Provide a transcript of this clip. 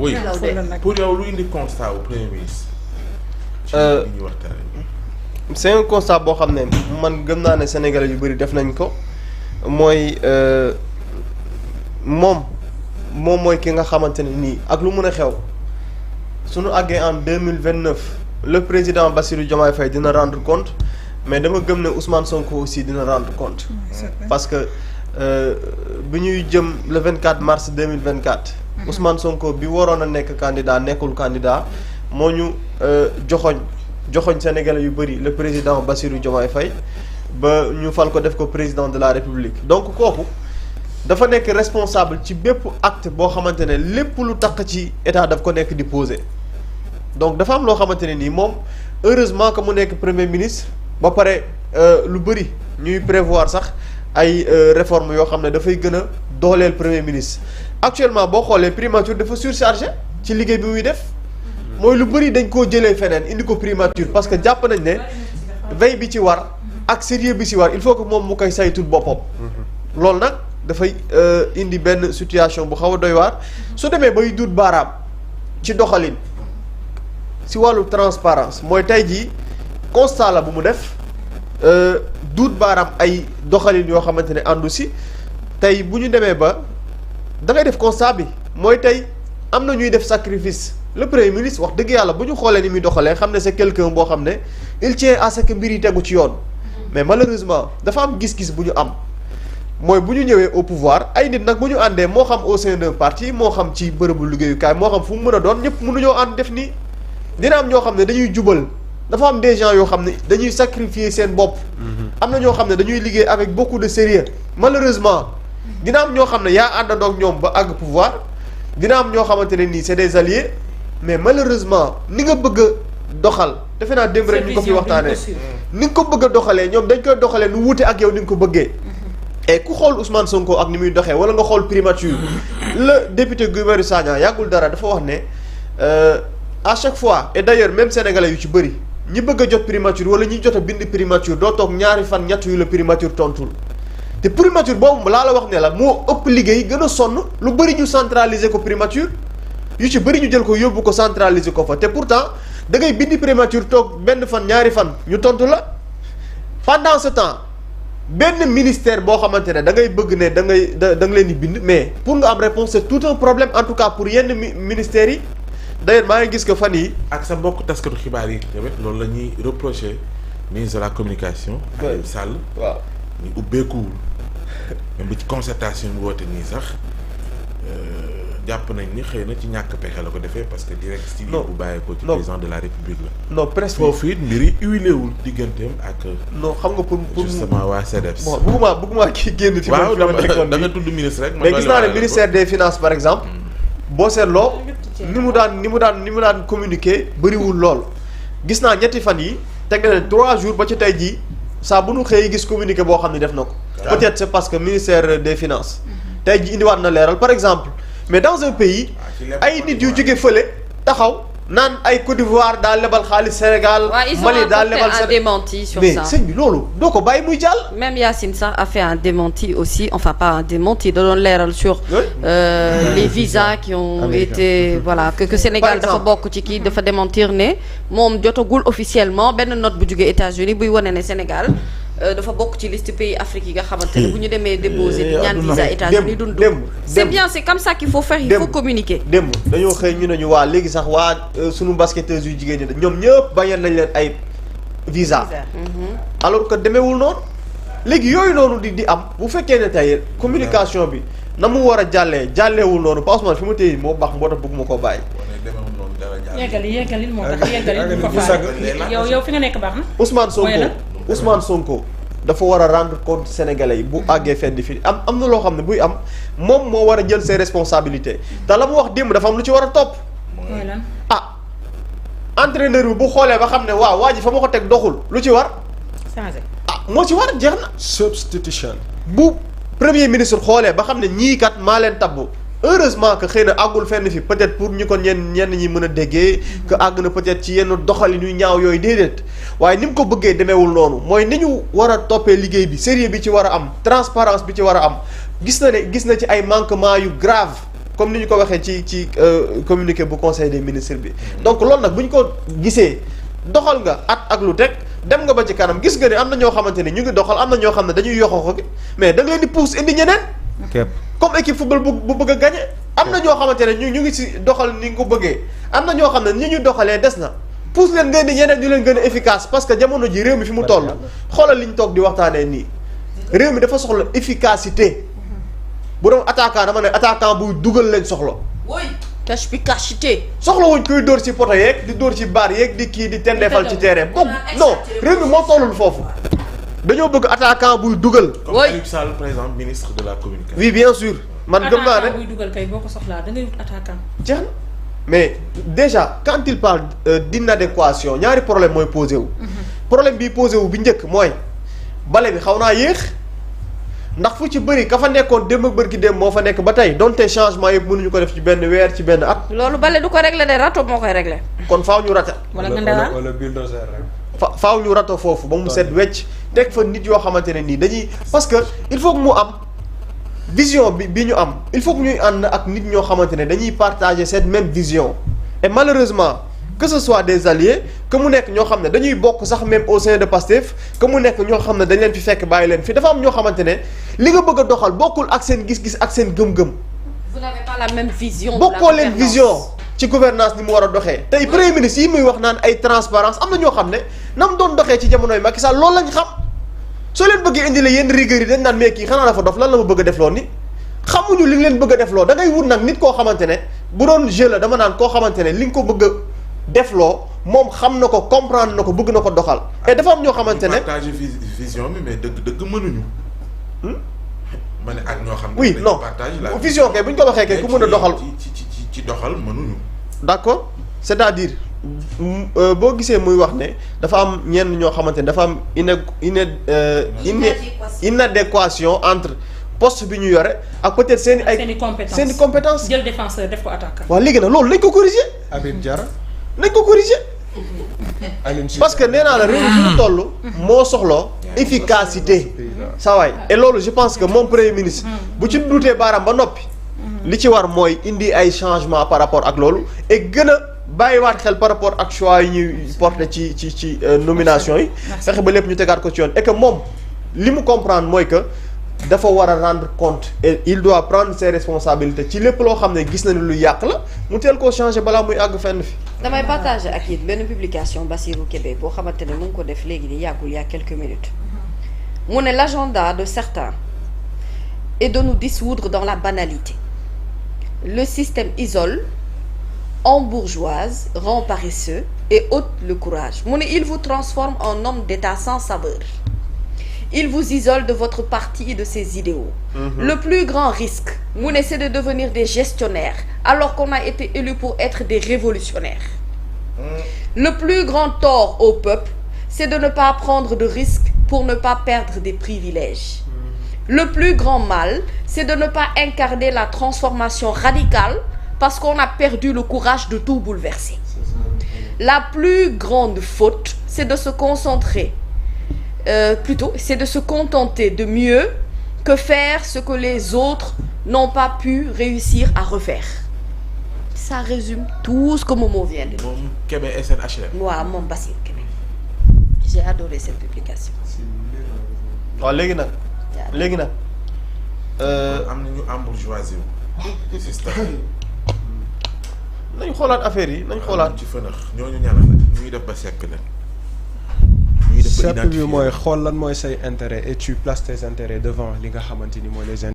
oui pour yow lu indi constat au premier ministre. ci li ñuy waxtaanee. c'est un constat boo xam ne man gëm naa ne Sénégalais yu bëri def nañ ko mooy moom mooy ki nga xamante ne nii ak lu mën a xew suñu àggee en 2029 le président Bassirou Diomaye Faye dina rendre compte mais dama gëm ne Ousmane Sonko aussi dina rendre compte. parce que bi ñuy jëm le 24 mars 2024. Ousmane Sonko bi waroon a nekk candidat nekkul candidat moo ñu joxoñ Sénégalais yu bëri le président Bassirou Diomaye Faye ba ñu fal ko def ko président de la République donc kooku dafa nekk responsable ci bépp acte boo xamante ne lépp lu taq ci état daf ko nekk di poser donc dafa am loo xamante ne nii moom heureusement que mu nekk premier ministre ba pare lu bëri ñuy prévoir sax ay réformes yoo xam ne dafay gën a dooleel premier ministre actuellement boo xoolee primature dafa surchargé ci liggéey bi muy def mooy lu bëri dañ koo jëlee feneen indi ko primature parce que jàpp nañ ne veille bi ci war ak sérieux bi ci war il faut que moom mu koy saytul boppam. loolu nag dafay indi benn situation bu xaw a doy waar su demee bay duut baaraam ci doxalin ci wàllu transparence mooy tey jii constat la bu mu def duut baaraam ay doxalin yoo xamante ne àndu si tey bu ñu demee ba da ngay def constat bi mooy tey am na ñuy def sacrifice. le premier ministre wax dëgg yàlla bu ñu xoolee ni muy doxalee xam ne c'est quelqu'un boo xam ne il tient à ce que mbir yi tegu ci yoon mais malheureusement dafa am gis-gis bu ñu am mooy bu ñu ñëwee au pouvoir ay nit nag bu ñu àndee moo xam au sein d'un parti moo xam ci bërëbu liggéeyukaay moo xam fu mu mën a doon ñëpp mënuñoo ànd def nii dina am ñoo xam ne dañuy jubal dafa am des gens yoo xam ne dañuy sacrifier seen bopp am na ñoo xam ne dañuy liggéey avec beaucoup de sérieux malheureusement dina am ñoo xam ne yaa àndandoo ak ñoom ba àgg pouvoir dina am ñoo xamante ne nii c'est des alliés mais malheureusement ni nga bëgg a doxal defe naa démb rek ñu ko fi waxtaanee ni nga ko bëgg a doxalee ñoom dañ koy doxalee nu wuute ak yow ni nga ko bëggee et ku xool Ousmane Sonko ak ni muy doxee wala nga xool primature le député Guy Marius Sagna yàggul dara dafa wax ne à chaque fois et d'ailleurs même sénégalais yu ci bëri ñi bëgg a jot primature wala ñi jot a bind primature doo toog ñaari fan ñett yu la primature tontul te primature boobu laa la wax ne la moo ëpp liggéey gën a sonn lu bëri ñu centraliser ko primature yu ci bëri ñu jël ko yóbbu ko centraliser ko fa te pourtant da ngay bindi primature toog benn fan ñaari fan ñu tontu la pendant ce temps benn ministère boo xamante ne da ngay bëgg ne da nga leen di bind mais pour nga am réponse c'est tout un problème en tout cas pour yenn ministères yi d'ailleurs maa ngi gis que fan yi ak sa mbokk taskatu xibaar yi tamit loolu la ñuy reprocher ministre de la communication. Aliou Sall. waaw ñu ubbeekuwul même bu ci concertation bi woote nii sax. jàpp nañ ni xëy na ci ñàkk pexe la ko defee parce que directive bu bàyyeekoo ci président de la république la. non presque foofu it mbir yi huilé wul digganteem ak. non xam nga pour justement waa CDEPS. bon bëgguma kii génn ci. waaw da nga tudd ministre rek. mais gis naa ne ministère des finances par exemple. boo seetloo ni mu daan communiquer bëriwul lool. gis naa ñetti fan yi teg na leen 3 jours ba ci tey jii saa bu nu xëyee gis communiqué boo xam ne def na ko. peut-être c'est parce que ministère des finances. tey jii indiwaat na leeral par exemple. mais dans un pays ay nit yu jóge fële taxaw naan ay Côte d'Ivoire daal lebal xaalis Sénégal. Mali daal lebal un démenti sur mais ça. sëñ bi loolu doo ko bàyyi muy jàll. Même Yacine Sarr a fait un démenti aussi enfin pas un démenti da doon leeral sur les visas qui ont été voilà que Sénégal dafa bokk ci kii dafa démentir ne moom jotagul officiellement benn note bu jóge États-Unis buy wane ne Sénégal dafa bokk ci liste pays Afrique yi nga xamante ne bu ñu demee déposer di ñaan visa États-Unis dund c'est bien c'est comme ça qu'il faut faire il faut communiquer. démb dañoo xëy ñu ne ñu waa léegi sax waa sunu basketteuses yu jigéen ñi ñoom ñëpp bañal nañ leen ay visa alors que demeewul noonu léegi yooyu noonu di am bu fekkee ne tey communication bi na mu war a jàlleewul noonu Pa Ousmane fi ma téye moo baax moo tax bëgguma koo bàyyi. yeggali moo tax yeggali ko fa yow fi nga nekk baax na. Ousmane Sonko dafa war a rendre compte sénégalais yi bu àggee fenn fi am na loo xam ne buy am moom moo war a jël ses responsabilités te la mu wax démb dafa am lu ci war a topp. mooy lan entraîneur bi bu xoolee ba xam ne waaw waa ji fa ma ko teg doxul lu ci war. changé moo ci war jeex na. substitution. bu premier ministre xoolee ba xam ne ñii kat maa leen tabbu heureusement que xëy na àggul fenn fi peut-être pour ñu ko ñenn ñi mën a déggee que àgg na peut-être ci yenn doxalin yu ñaaw yooyu déedéet waaye ni mu ko bëggee demeewul noonu mooy ni ñu war a toppee liggéey bi sérieux bi ci war a am transparence bi ci war a am gis na ci ay manquements yu grave comme ni ñu ko waxee ci communiqué bu conseil des ministres bi. donc loolu nag bu ñu ko gisee doxal nga ak lu teg dem nga ba ci kanam gis nga ne am na ñoo xamante ne ñu ngi doxal am na ñoo xam ne dañuy yoxoo mais da nga leen di pousse indi ñeneen. comme équipe football bu bëgg a gagné. am na ñoo xamante ne ñu ngi si doxal ni nga ko bëggee am na ñoo xam ne ni ñu doxalee des na pousse leen ngeen di ñeneen ñu leen gën a efficace parce que jamono ji réew mi fi mu toll xoolal li ñu toog di waxtaanee nii réew mi dafa soxla efficacité bu doon attaquant dama ne attaquant buy dugal leen soxla. oui efficacité. soxla wuñ kuy dóor ci poto yeeg di dóor ci baar yeeg di kii di tendeefal ci terrain boobu non réew mi moo tollul foofu dañoo bëgg attaquant buy dugal. comme Aliou Sall par exemple ministre de la communication. oui bien sûr. man gëm naa ne attaquant buy dugal kay boo ko soxlaa da ngay wut attaquant. jeex na mais déjà quand il parle d'inadéquation ñaari problème mooy posé wu. problème bi posé wu bi njëkk mooy bale bi xaw naa yéex ndax fu ci bëri ka fa nekkoon démb ak bërki démb moo fa nekk ba tey donte changement yëpp mënuñu ko def ci benn weer ci benn at. loolu bale du ko réglé de rato moo koy réglé. kon faaw ñu rata. wala nga ndawal wala bulldozer rek. faaw ñu rato foofu ba mu set wecc teg fa nit yoo xamante ne nii dañuy parce que il faut que mu am. vision bi ñu am il faut que ñuy ànd ak nit ñoo xamante ne dañuy partager cette même vision et malheureusement que ce soit des alliés que mu nekk ñoo xam ne dañuy bokk sax même au sein de Pastef que mu nekk ñoo xam ne dañ leen fi fekk bàyyi leen fi dafa am ñoo xamante ne li nga bëgg a doxal bokkul ak seen gis-gis ak seen gëm-gëm. vous n'avez pas la même vision. bokkoo leen vision ci gouvernance ni mu war a doxee tey premier ministre yi muy wax naan ay transparence am na ñoo xam ne na mu doon doxee ci jamonoy Macky Sall loolu lañ xam. soo leen bëggee indi la yenn rigueur yi dañ naan mais kii xanaa dafa dof lan la ma bëgg a defloo ni xamuñu li nga leen bëgg a defloo da ngay wut nag nit koo xamante ne bu doon jeu la dama naan koo xamante ne li nga ko bëgg a defloo moom xam na ko comprendre na ko bëgg na ko doxal. et dafa am ñoo xamante ne partager vision bi mais dëgg mënuñu. ma ne ak ñoo xam ne. oui non vision kay bu ñu ko waxee kay ku mën a doxal. ci doxal mënuñu. d'accord c'est-à-dire. boo gisee muy wax ne dafa am ñenn ñoo xamante ne dafa am inadéquation entre poste bi ñu yore ak peut-être seen i compétence jël défenseur def ko attaquant. waaw léegi nag loolu nañ ko corriger. Habib Diarra. nañ ko corriger. parce que nee naa la réew mi fi mu toll. moo soxla efficacité. saa waay et loolu je pense que moom premier ministre. bu ci duutee baaraam ba noppi. li ci war mooy indi ay changement par rapport ak loolu et gën a. bàyyiwaat xel par rapport ak choix yi ñuy porté ci nomination yi. fexe ba lépp ñu tegaat ko ci yoon et que moom li mu comprendre mooy que dafa war a rendre compte et il doit prendre ses responsabilités ci lépp loo xam ne gis na ni lu yàq la mu teel koo changer balaa muy àgg fenn fi. damay partager ak yéen benn publication Bassirou Kébé boo xamante ne mu ngi ko def léegi di yàggul y a quelques minutes mu ne l'agenda de certains est de nous dissoudre dans la banalité. Le système isole. Embourgeoise, rend paresseux et ôte le courage. Mu ne il vous transforme en homme d'État sans saveur. Il vous isole de votre parti et de ses idéaux. Le plus grand risque, mu ne c'est de devenir des gestionnaires alors qu'on a été élus pour être des révolutionnaires. Le plus grand tort au peuple, c'est de ne pas prendre de risques pour ne pas perdre des privilèges. Le plus grand mal, c'est de ne pas incarner la transformation radicale parce qu'on a perdu le courage de tout bouleverser. La plus grande faute, c'est de se concentrer, c'est de se contenter de mieux que faire ce que les autres n'ont pas pu réussir à refaire. Ça résume tout ce que Momo vient de dire. Moom Kébé SNHLM. waaw moom Bassirou Kébé. J'ai adoré cette publication. waaw léegi nag. am na ñu embourgeoisie wu. système. nañ xoolaat affaire yi nañ xoolaat. ci fënax ñooñu ñaanal la ñuy def ba sekk leen. ñuy def ba sepp bi mooy xool lan mooy say intérêt et tu places tes intérêts devant li nga xamante ni mooy les